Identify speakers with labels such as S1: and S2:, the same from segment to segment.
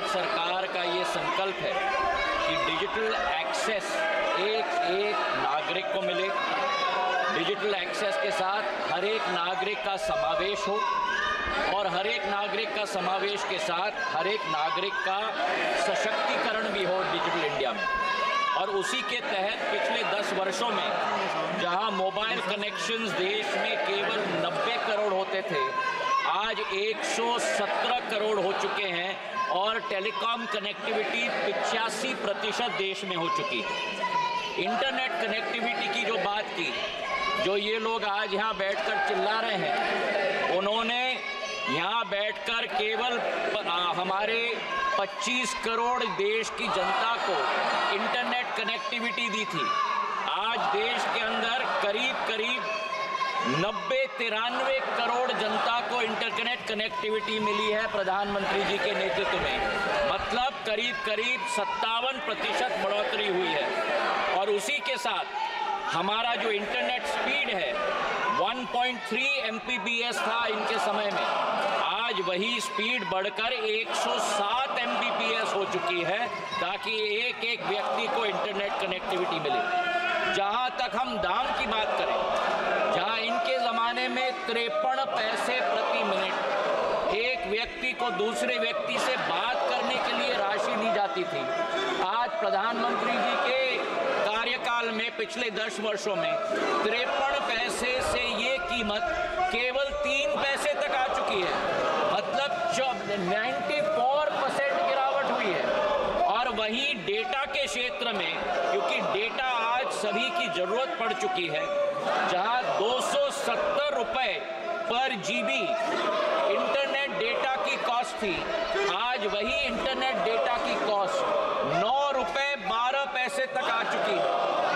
S1: सरकार का ये संकल्प है कि डिजिटल एक्सेस एक नागरिक को मिले, डिजिटल एक्सेस के साथ हर एक नागरिक का समावेश हो और हर एक नागरिक का समावेश के साथ हर एक नागरिक का सशक्तिकरण भी हो डिजिटल इंडिया में। और उसी के तहत पिछले 10 वर्षों में जहां मोबाइल कनेक्शंस देश में केवल 90 करोड़ होते थे, आज 117 करोड़ हो चुके हैं और टेलीकॉम कनेक्टिविटी 85% देश में हो चुकी है। इंटरनेट कनेक्टिविटी की जो बात की, जो ये लोग आज यहाँ बैठकर चिल्ला रहे हैं, उन्होंने यहाँ बैठकर केवल हमारे 25 करोड़ देश की जनता को इंटरनेट कनेक्टिविटी दी थी। आज देश के अंदर करीब 90-93 करोड़ जनता को इंटरनेट कनेक्टिविटी मिली है प्रधानमंत्री जी के नेतृत्व में। मतलब करीब 57% बढ़ोतरी हुई है। और उसी के साथ हमारा जो इंटरनेट स्पीड है 1.3 Mbps था इनके समय में, आज वही स्पीड बढ़कर 107 Mbps हो चुकी है, ताकि एक व्यक्ति को इंटरनेट कनेक्टिविटी मिले। जहां तक हम दाम की बात करें, जहां इनके ज़माने में 53 पैसे प्रति मिनट एक व्यक्ति को दूसरे व्यक्ति से बात करने के लिए राशि दी जाती थी, आज प्रधानमंत्री जी के कार्यकाल में पिछले 10 वर्षों में 53 पैसे से ये कीमत केवल 3 पैसे तक आ चुकी है। मतलब 94% गिरावट हुई है। और वहीं डेटा के क्षेत्र में, क्योंकि डेटा आज सभी की जरूरत पड़ चुकी है, जहां 270 रुपए पर जीबी इंटरनेट डेटा की कॉस्ट थी, आज वही इंटरनेट डेटा की कॉस्ट 9 रुपए 12 पैसे तक आ चुकी है।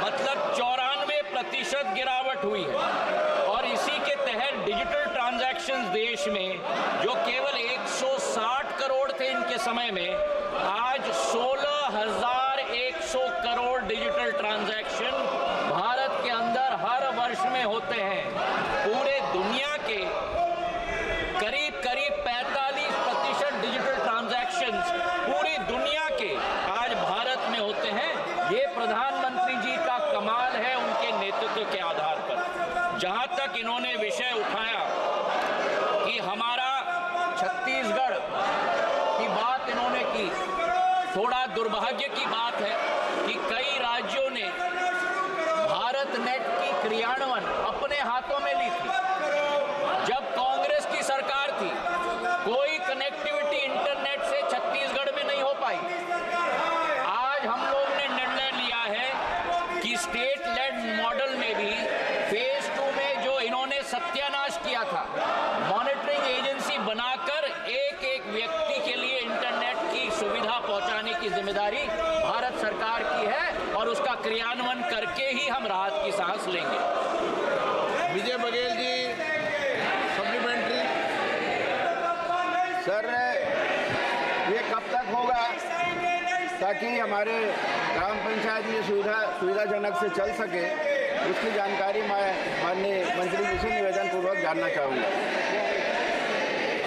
S1: मतलब 94% गिरावट हुई है। और इसी के तहत डिजिटल ट्रांजैक्शंस देश में जो केवल 160 करोड़ थे इनके समय में, आज 16,100 करोड़ डिजिटल ट्रांजैक्शन भारत के अंदर हर वर्ष में होते हैं। पूरे दुनिया के करीब 45% डिजिटल ट्रांजैक्शंस पूरी दुनिया के आज भारत में होते हैं। ये प्रधानमंत्री जी का कमाल है उनके नेतृत्व के आधार पर। जहां तक इन्होंने विषय उठाया कि हमारा छत्तीसगढ़ की बात इन्होंने की, थोड़ा दुर्भाग्य की बात है कि कई राज्यों ने भारत नेट की क्रियान्वयन अपने हाथों में ली थी। जब कांग्रेस की सरकार थी, कोई कनेक्टिविटी इंटरनेट से छत्तीसगढ़ में नहीं हो पाई। आज हम लोग ने निर्णय लिया है कि स्टेट लेड मॉडल में भी फेज 2 में जो इन्होंने सत्यानाश किया था, मॉनिटरिंग एजेंसी बनाकर एक व्यक्ति के लिए इंटरनेट की सुविधा पहुंचाने की जिम्मेदारी भारत सरकार की है और उसका क्रियान्वयन करके ही हम राहत की सांस लेंगे।
S2: विजय बघेल जी, सप्लीमेंट्री। सर, ये कब तक होगा ताकि हमारे ग्राम पंचायत में सुविधाजनक से चल सके, उसकी जानकारी मैं माननीय मंत्री जी से निवेदन पूर्वक जानना चाहूँगा।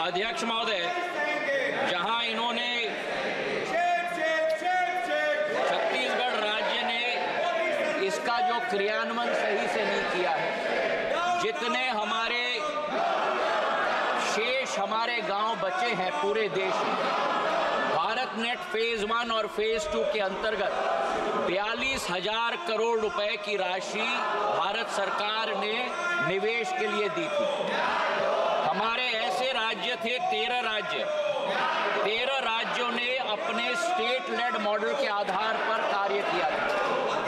S1: अध्यक्ष महोदय, जहां इन्होंने छत्तीसगढ़ राज्य ने इसका जो क्रियान्वयन सही से नहीं किया है, जितने हमारे गांव बचे हैं पूरे देश में, भारत नेट फेज 1 और फेज 2 के अंतर्गत 42,000 करोड़ रुपए की राशि भारत सरकार ने निवेश के लिए दी थी। हमारे ऐसे राज्य थे 13 राज्यों ने अपने स्टेट लेड मॉडल के आधार पर कार्य किया था।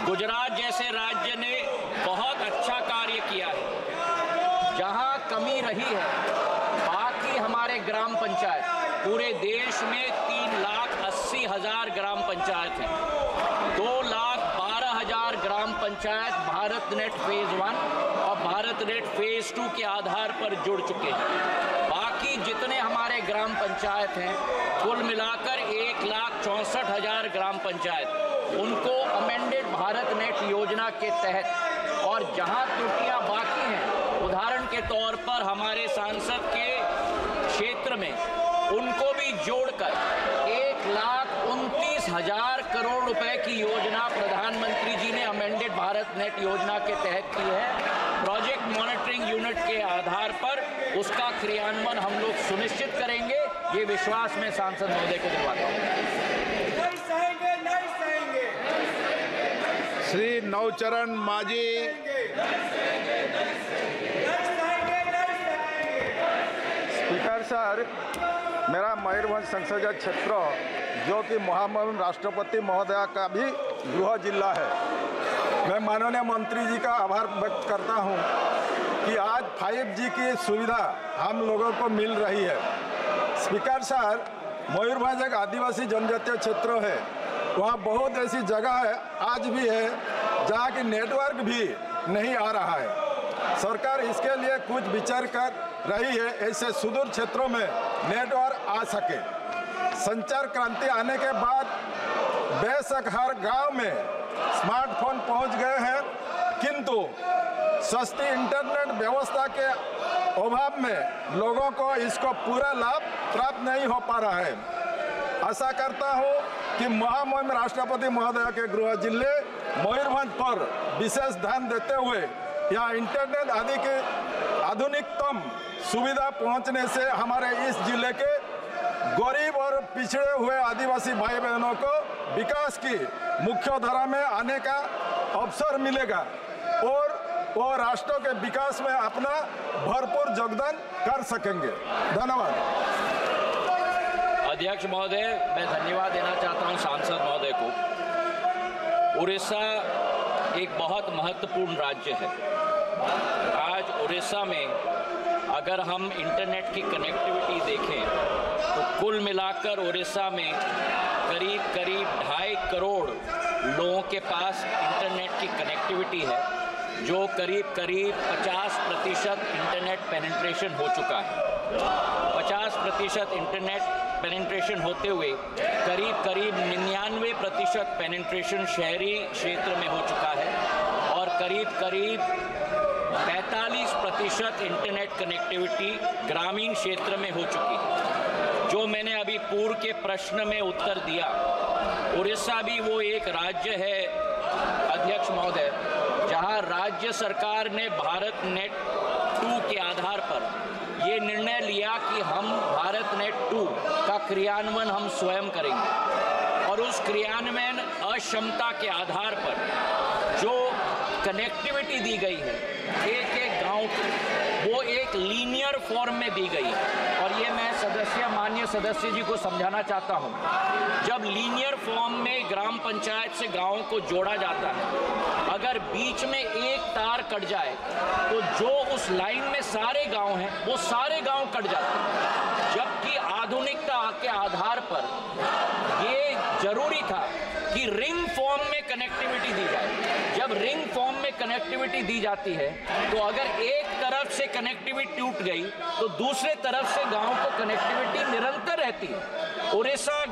S1: गुजरात जैसे राज्य ने बहुत अच्छा कार्य किया है। जहां कमी रही है, बाकी हमारे ग्राम पंचायत, पूरे देश में 3,80,000 ग्राम पंचायत हैं। 2,12,000 ग्राम पंचायत भारत नेट फेज 1 और भारत नेट फेज 2 के आधार पर जुड़ चुके हैं। बाकी जितने हमारे ग्राम पंचायत हैं, कुल मिलाकर 1,64,000 ग्राम पंचायत, उनको अमेंडेड भारत नेट योजना के तहत, और जहां त्रुटियां बाकी हैं, उदाहरण के तौर पर हमारे सांसद के क्षेत्र में, उनको भी जोड़कर 1,00,000 20,000 करोड़ रुपए की योजना प्रधानमंत्री जी ने अमेंडेड भारत नेट योजना के तहत की है। प्रोजेक्ट मॉनिटरिंग यूनिट के आधार पर उसका क्रियान्वयन हम लोग सुनिश्चित करेंगे, ये विश्वास मैं सांसद महोदय को दिलवाता हूँ।
S2: श्री नवचरण माझी।
S3: स्पीकर सर, मेरा मयूरभंज संसदीय क्षेत्र जो कि महामहिम राष्ट्रपति महोदया का भी गृह जिला है, मैं माननीय मंत्री जी का आभार व्यक्त करता हूं कि आज 5G की सुविधा हम लोगों को मिल रही है। स्पीकर सर, मयूरभंज एक आदिवासी जनजातीय क्षेत्र है, वहाँ बहुत ऐसी जगह है आज भी है जहाँ की नेटवर्क भी नहीं आ रहा है। सरकार इसके लिए कुछ विचार कर रही है, ऐसे सुदूर क्षेत्रों में नेटवर्क आ सके। संचार क्रांति आने के बाद बेशक हर गांव में स्मार्टफोन पहुंच गए हैं, किंतु सस्ती इंटरनेट व्यवस्था के अभाव में लोगों को इसको पूरा लाभ प्राप्त नहीं हो पा रहा है। आशा करता हूं कि महामहिम राष्ट्रपति महोदय के गृह जिले मयूरभंज पर विशेष ध्यान देते हुए यहाँ इंटरनेट आदि के आधुनिकतम सुविधा पहुंचने से हमारे इस जिले के गरीब और पिछड़े हुए आदिवासी भाई बहनों को विकास की मुख्य धारा में आने का अवसर मिलेगा और वो राष्ट्र के विकास में अपना भरपूर योगदान कर सकेंगे। धन्यवाद।
S1: अध्यक्ष महोदय, मैं धन्यवाद देना चाहता हूं सांसद महोदय को। उड़ीसा एक बहुत महत्वपूर्ण राज्य है। आज उड़ीसा में अगर हम इंटरनेट की कनेक्टिविटी देखें तो कुल मिलाकर उड़ीसा में करीब 2.5 करोड़ लोगों के पास इंटरनेट की कनेक्टिविटी है, जो करीब 50% इंटरनेट पेनिट्रेशन हो चुका है। 50% इंटरनेट पेनिट्रेशन होते हुए करीब 99% पेनिट्रेशन शहरी क्षेत्र में हो चुका है और करीब 45% इंटरनेट कनेक्टिविटी ग्रामीण क्षेत्र में हो चुकी है। जो मैंने अभी पूर्व के प्रश्न में उत्तर दिया, उड़ीसा भी वो एक राज्य है अध्यक्ष महोदय, जहां राज्य सरकार ने भारत नेट 2 के आधार पर ये निर्णय लिया कि हम भारत नेट 2 का क्रियान्वयन हम स्वयं करेंगे और उस क्रियान्वयन अक्षमता के आधार पर जो कनेक्टिविटी दी गई है एक गांव की, वो एक लीनियर फॉर्म में दी गई है। और ये मैं माननीय सदस्य जी को समझाना चाहता हूँ, जब लीनियर फॉर्म में ग्राम पंचायत से गाँव को जोड़ा जाता है, अगर बीच में एक तार कट जाए तो जो उस लाइन में सारे गांव हैं वो सारे गांव कट जाते हैं। जबकि आधुनिकता के आधार पर ये जरूरी था कि रिंग फॉर्म में कनेक्टिविटी दी जाए। जब रिंग फॉर्म में कनेक्टिविटी दी जाती है तो अगर एक तरफ से कनेक्टिविटी टूट गई तो दूसरे तरफ से गांव को कनेक्टिविटी निरंतर रहती है। उड़ीसा